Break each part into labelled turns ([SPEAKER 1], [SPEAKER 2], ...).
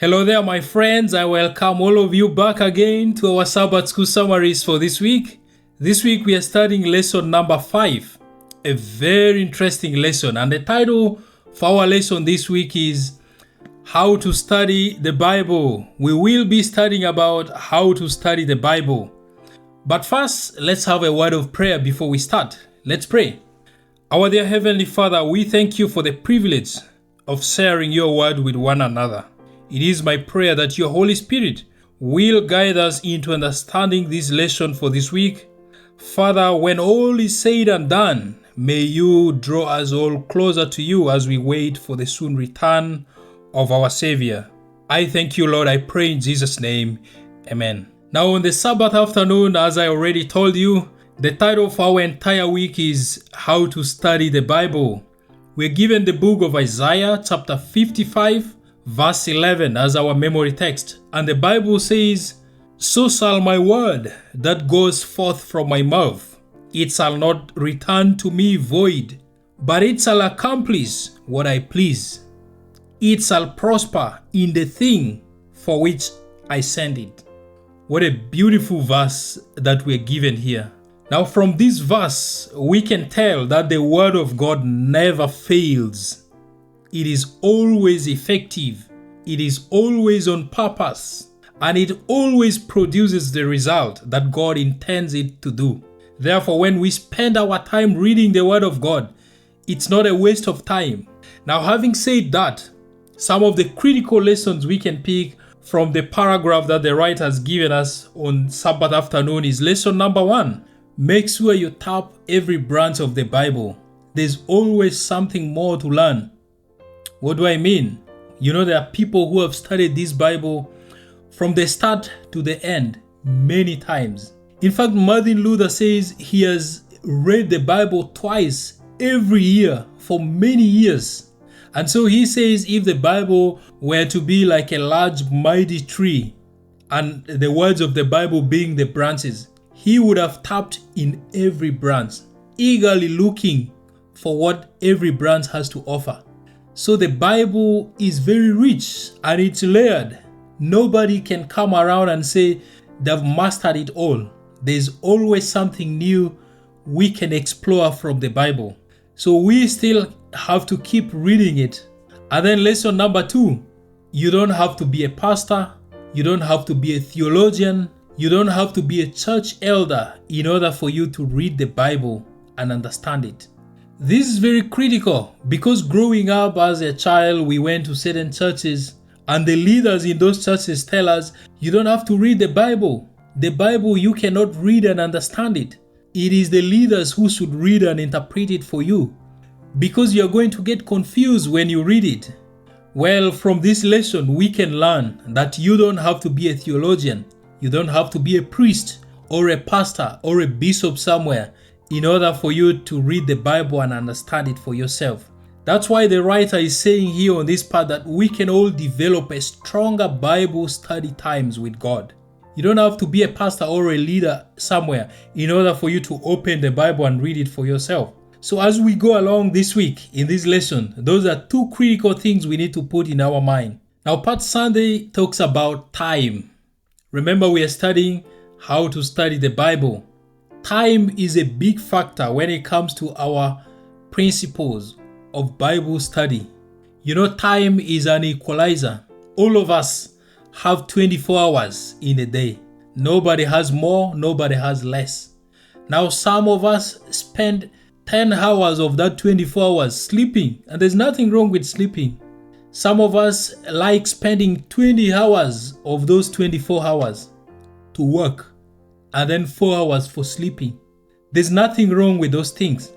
[SPEAKER 1] Hello there, my friends. I welcome all of you back again to our Sabbath School summaries for this week. This week we are studying lesson number 5, a very interesting lesson. And the title for our lesson this week is How to Study the Bible. We will be studying about how to study the Bible. But first, let's have a word of prayer before we start. Let's pray. Our dear Heavenly Father, we thank you for the privilege of sharing your word with one another. It is my prayer that your Holy Spirit will guide us into understanding this lesson for this week. Father, when all is said and done, may you draw us all closer to you as we wait for the soon return of our Savior. I thank you, Lord. I pray in Jesus' name. Amen. Now, on the Sabbath afternoon, as I already told you, the title for our entire week is How to Study the Bible. We're given the book of Isaiah, chapter 55, verse 11 as our memory text. And the Bible says, "So shall my word that goes forth from my mouth, it shall not return to me void, but it shall accomplish what I please. It shall prosper in the thing for which I send it." What a beautiful verse that we're given here. Now, from this verse, we can tell that the word of God never fails. It is always effective, it is always on purpose, and it always produces the result that God intends it to do. Therefore, when we spend our time reading the Word of God, it's not a waste of time. Now, having said that, some of the critical lessons we can pick from the paragraph that the writer has given us on Sabbath afternoon is lesson number 1. Make sure you tap every branch of the Bible. There's always something more to learn. What do I mean? You know, there are people who have studied this Bible from the start to the end many times. In fact, Martin Luther says he has read the Bible twice every year for many years. And so he says if the Bible were to be like a large mighty tree and the words of the Bible being the branches, he would have tapped in every branch, eagerly looking for what every branch has to offer. So the Bible is very rich and it's layered. Nobody can come around and say they've mastered it all. There's always something new we can explore from the Bible. So we still have to keep reading it. And then lesson number 2, you don't have to be a pastor, you don't have to be a theologian, you don't have to be a church elder in order for you to read the Bible and understand it. This is very critical because growing up as a child, we went to certain churches and the leaders in those churches tell us, you don't have to read the Bible. The Bible, you cannot read and understand it. It is the leaders who should read and interpret it for you because you're going to get confused when you read it. Well, from this lesson, we can learn that you don't have to be a theologian. You don't have to be a priest or a pastor or a bishop somewhere in order for you to read the Bible and understand it for yourself. That's why the writer is saying here on this part that we can all develop a stronger Bible study times with God. You don't have to be a pastor or a leader somewhere in order for you to open the Bible and read it for yourself. So as we go along this week in this lesson, those are 2 critical things we need to put in our mind. Now, Part Sunday talks about time. Remember, we are studying how to study the Bible. Time is a big factor when it comes to our principles of Bible study. You know, time is an equalizer. All of us have 24 hours in a day. Nobody has more, nobody has less. Now, some of us spend 10 hours of that 24 hours sleeping, and there's nothing wrong with sleeping. Some of us like spending 20 hours of those 24 hours to work and then 4 hours for sleeping. There's nothing wrong with those things.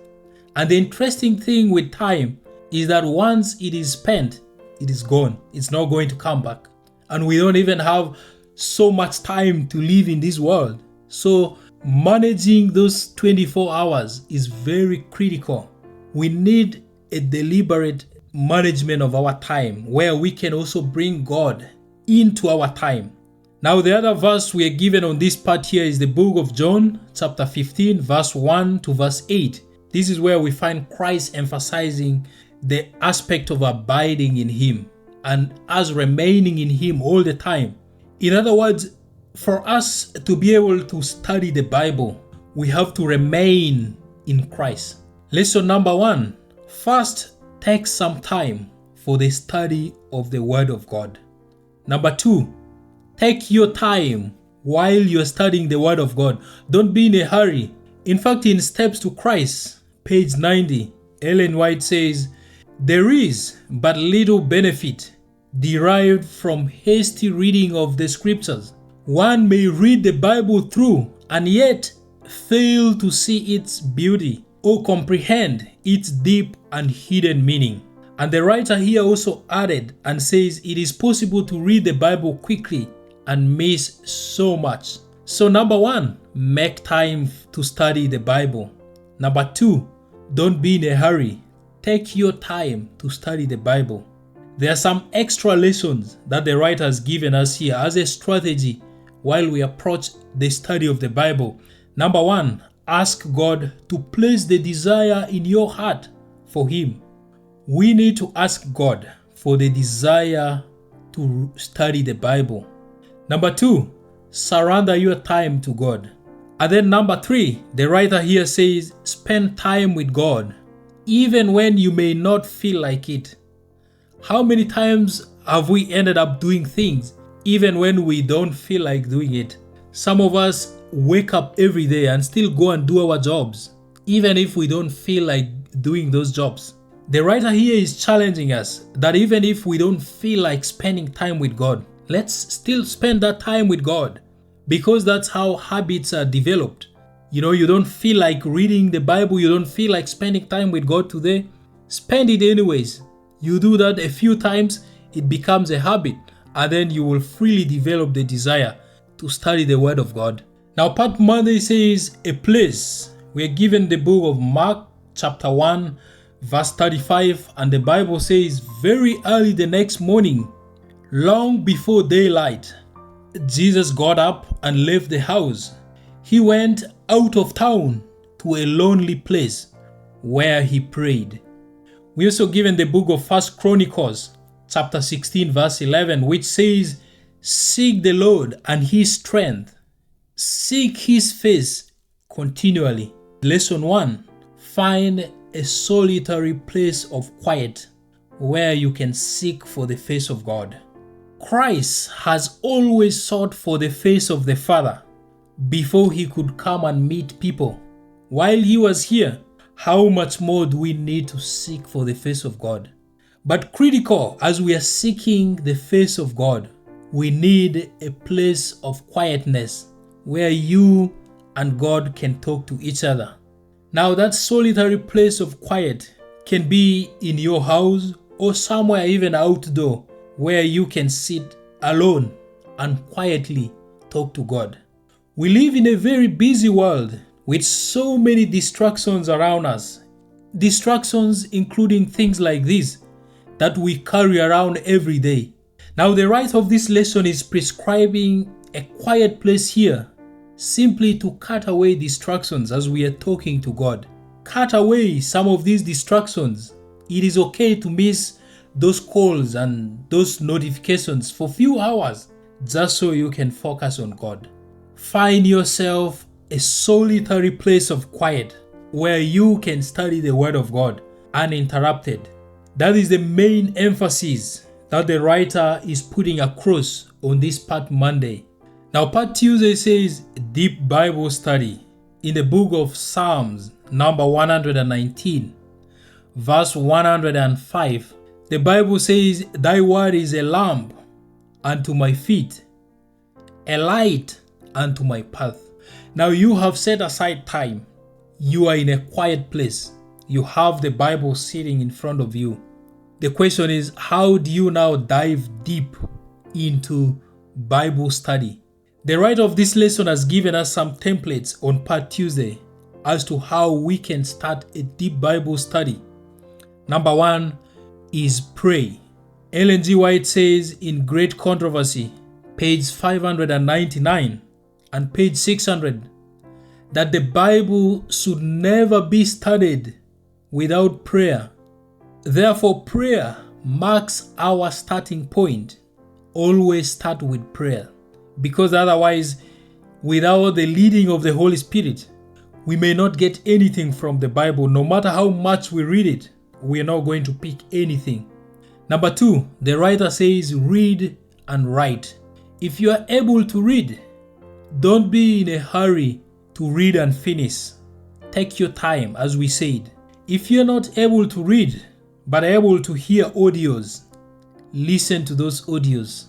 [SPEAKER 1] And the interesting thing with time is that once it is spent, it is gone. It's not going to come back. And we don't even have so much time to live in this world. So managing those 24 hours is very critical. We need a deliberate management of our time where we can also bring God into our time. Now, the other verse we are given on this part here is the book of John, chapter 15, verse 1 to verse 8. This is where we find Christ emphasizing the aspect of abiding in Him. and us remaining in Him all the time. In other words, for us to be able to study the Bible, we have to remain in Christ. Lesson number 1. First, take some time for the study of the Word of God. Number 2, take your time while you're studying the Word of God. Don't be in a hurry. In fact, in Steps to Christ, page 90, Ellen White says, "There is but little benefit derived from hasty reading of the Scriptures. One may read the Bible through and yet fail to see its beauty or comprehend its deep and hidden meaning." And the writer here also added and says it is possible to read the Bible quickly and miss so much. So number 1, make time to study the Bible. Number 2, don't be in a hurry. Take your time to study the Bible. There are some extra lessons that the writer has given us here as a strategy while we approach the study of the Bible. Number 1, ask God to place the desire in your heart for Him. We need to ask God for the desire to study the Bible. Number 2, surrender your time to God. And then number 3, the writer here says, spend time with God, even when you may not feel like it. How many times have we ended up doing things even when we don't feel like doing it? Some of us wake up every day and still go and do our jobs, even if we don't feel like doing those jobs. The writer here is challenging us that even if we don't feel like spending time with God, let's still spend that time with God, because that's how habits are developed. You don't feel like reading the Bible, you don't feel like spending time with God today, spend it anyways. You do that a few times, it becomes a habit, and then you will freely develop the desire to study the Word of God. Now, Part Monday says a place. We are given the book of Mark chapter 1, verse 35, and the Bible says, very early the next morning, long before daylight, Jesus got up and left the house. He went out of town to a lonely place where he prayed. We also given the book of 1 Chronicles chapter 16, verse 11, which says, seek the Lord and His strength. Seek His face continually. Lesson 1, find a solitary place of quiet where you can seek for the face of God. Christ has always sought for the face of the Father before He could come and meet people. While He was here, how much more do we need to seek for the face of God? But critical as we are seeking the face of God, we need a place of quietness where you and God can talk to each other. Now, that solitary place of quiet can be in your house or somewhere even outdoor where you can sit alone and quietly talk to God. We live in a very busy world with so many distractions around us. Distractions including things like this that we carry around every day. Now, the writer of this lesson is prescribing a quiet place here simply to cut away distractions as we are talking to God. Cut away some of these distractions. It is okay to miss those calls and those notifications for few hours just so you can focus on God. Find yourself a solitary place of quiet where you can study the Word of God uninterrupted. That is the main emphasis that the writer is putting across on this Part Monday. Now, Part Tuesday says deep Bible study in the book of Psalms, number 119, verse 105. The Bible says, thy word is a lamp unto my feet, a light unto my path. Now, you have set aside time. You are in a quiet place. You have the Bible sitting in front of you. The question is, how do you now dive deep into Bible study? The writer of this lesson has given us some templates on Part Tuesday as to how we can start a deep Bible study. Number 1 is pray. Ellen G. White says in Great Controversy, page 599 and page 600, that the Bible should never be studied without prayer. Therefore, prayer marks our starting point. Always start with prayer, because otherwise, without the leading of the Holy Spirit, we may not get anything from the Bible. No matter how much we read it, we are not going to pick anything. Number 2, the writer says, read and write. If you are able to read, don't be in a hurry to read and finish. Take your time, as we said. If you're not able to read, but able to hear audios, listen to those audios.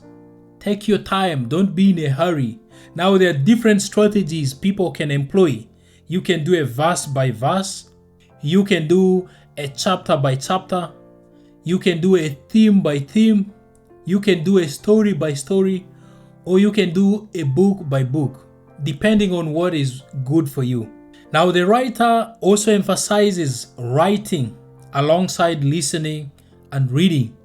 [SPEAKER 1] Take your time. Don't be in a hurry. Now, there are different strategies people can employ. You can do a verse by verse. You can do a chapter by chapter. You can do a theme by theme. You can do a story by story. Or you can do a book by book, depending on what is good for you. Now, the writer also emphasizes writing alongside listening and reading.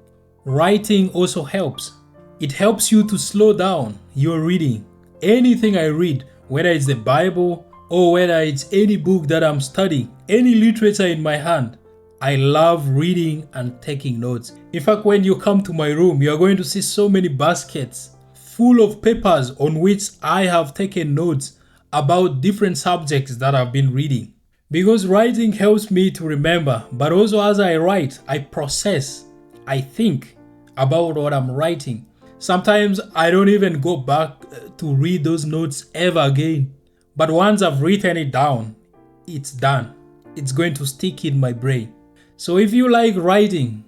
[SPEAKER 1] Writing also helps. It helps you to slow down your reading. Anything I read, whether it's the Bible or whether it's any book that I'm studying, any literature in my hand, I love reading and taking notes. In fact, when you come to my room, you are going to see so many baskets full of papers on which I have taken notes about different subjects that I've been reading. Because writing helps me to remember, but also as I write, I process, I think about what I'm writing. Sometimes I don't even go back to read those notes ever again. But once I've written it down, it's done. It's going to stick in my brain. So if you like writing,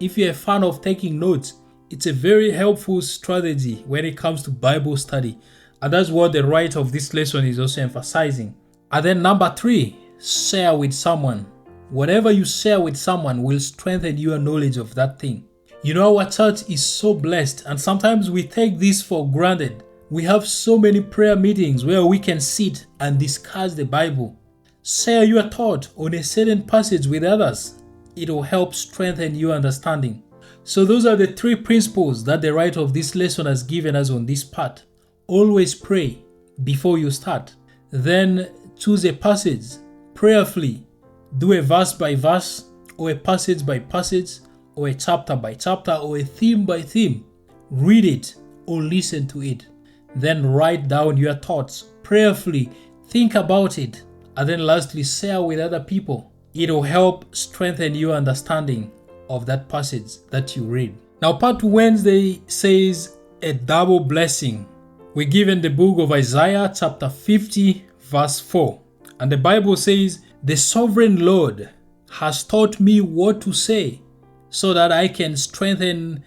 [SPEAKER 1] if you're a fan of taking notes, it's a very helpful strategy when it comes to Bible study. And that's what the writer of this lesson is also emphasizing. And then number 3, share with someone. Whatever you share with someone will strengthen your knowledge of that thing. You know, our church is so blessed, and sometimes we take this for granted. We have so many prayer meetings where we can sit and discuss the Bible. Share your thought on a certain passage with others. It will help strengthen your understanding. So those are the 3 principles that the writer of this lesson has given us on this part. Always pray before you start. Then choose a passage prayerfully. Do a verse by verse, or a passage by passage, or a chapter by chapter, or a theme by theme. Read it or listen to it. Then write down your thoughts prayerfully. Think about it. And then lastly, share with other people. It will help strengthen your understanding of that passage that you read. Now, part Wednesday says a double blessing. We're given the book of Isaiah chapter 50 verse 4. And the Bible says, the sovereign Lord has taught me what to say so that I can strengthen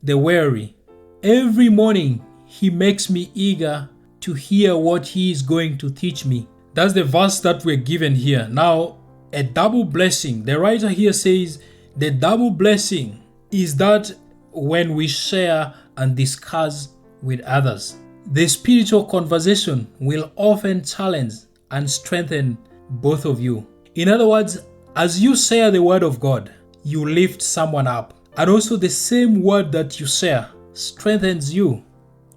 [SPEAKER 1] the weary. Every morning he makes me eager to hear what he is going to teach me. That's the verse that we're given here. Now, a double blessing. The writer here says the double blessing is that when we share and discuss with others. The spiritual conversation will often challenge and strengthen both of you. In other words, as you share the word of God, you lift someone up. And also the same word that you share strengthens you.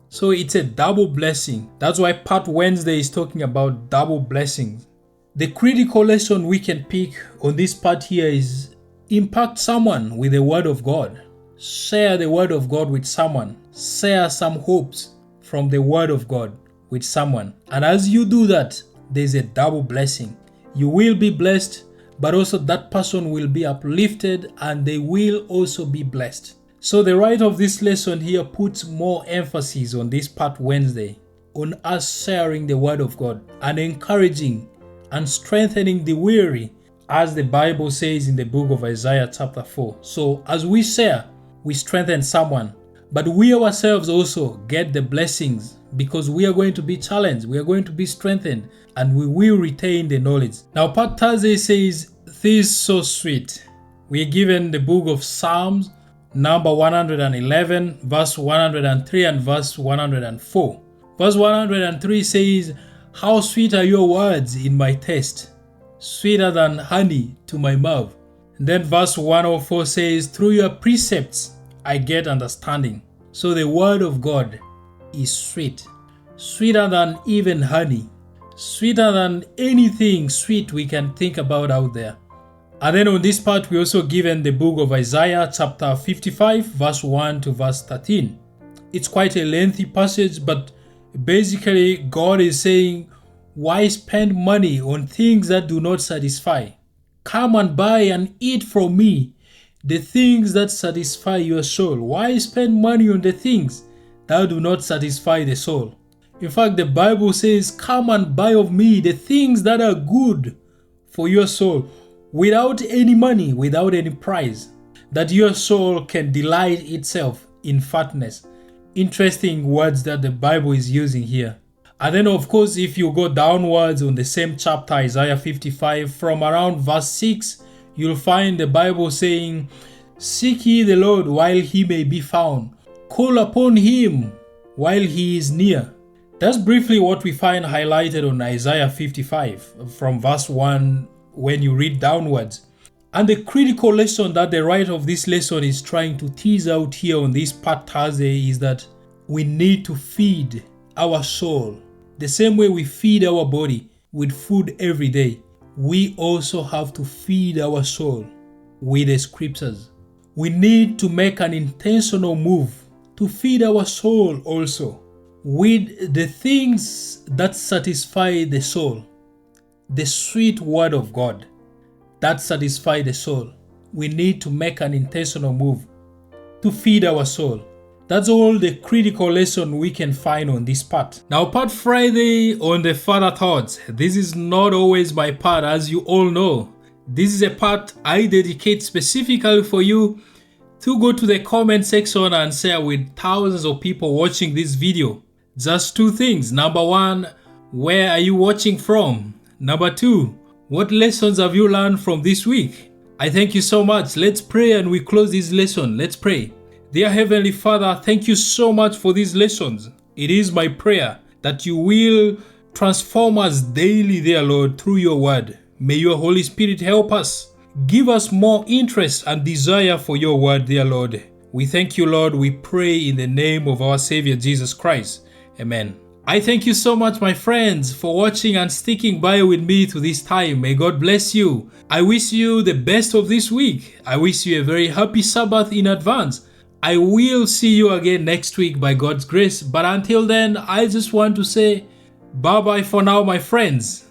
[SPEAKER 1] So it's a double blessing. That's why part Wednesday is talking about double blessings. The critical lesson we can pick on this part here is impact someone with the word of God. Share the word of God with someone. Share some hopes from the word of God with someone. And as you do that, there's a double blessing. You will be blessed, but also that person will be uplifted and they will also be blessed. So the writer of this lesson here puts more emphasis on this part Wednesday, on us sharing the word of God and encouraging and strengthening the weary, as the Bible says in the book of Isaiah chapter 4. So as we share, we strengthen someone, but we ourselves also get the blessings because we are going to be challenged, we are going to be strengthened, and we will retain the knowledge. Now part Thursday says, this is so sweet. We are given the book of Psalms, number 111, verse 103 and verse 104. Verse 103 says, how sweet are your words in my taste, sweeter than honey to my mouth. And then verse 104 says, through your precepts I get understanding. So the word of God is sweet, sweeter than even honey, sweeter than anything sweet we can think about out there. And then on this part, we also given the book of Isaiah chapter 55, verse 1 to verse 13. It's quite a lengthy passage, but basically God is saying, why spend money on things that do not satisfy? Come and buy and eat from me the things that satisfy your soul. Why spend money on the things that do not satisfy the soul? In fact, the Bible says, come and buy of me the things that are good for your soul, without any money, without any price, that your soul can delight itself in fatness. Interesting words that the Bible is using here. And then, of course, if you go downwards on the same chapter, Isaiah 55, from around verse 6, you'll find the Bible saying, seek ye the Lord while he may be found. Call upon him while he is near. That's briefly what we find highlighted on Isaiah 55 from verse 1 when you read downwards. And the critical lesson that the writer of this lesson is trying to tease out here on this part Thursday is that we need to feed our soul. The same way we feed our body with food every day, we also have to feed our soul with the scriptures. We need to make an intentional move to feed our soul also with the things that satisfy the soul. The sweet word of God that satisfy the soul. We need to make an intentional move to feed our soul. That's all the critical lesson we can find on this part. Now, part Friday on the further thoughts. This is not always my part, as you all know. This is a part I dedicate specifically for you to go to the comment section and share with thousands of people watching this video. Just two things. Number one, where are you watching from? Number two, what lessons have you learned from this week? I thank you so much. Let's pray and we close this lesson. Let's pray. Dear Heavenly Father, thank you so much for these lessons. It is my prayer that you will transform us daily, dear Lord, through your word. May your Holy Spirit help us. Give us more interest and desire for your word, dear Lord. We thank you, Lord. We pray in the name of our Savior, Jesus Christ. Amen. I thank you so much, my friends, for watching and sticking by with me to this time. May God bless you. I wish you the best of this week. I wish you a very happy Sabbath in advance. I will see you again next week by God's grace. But until then, I just want to say bye-bye for now, my friends.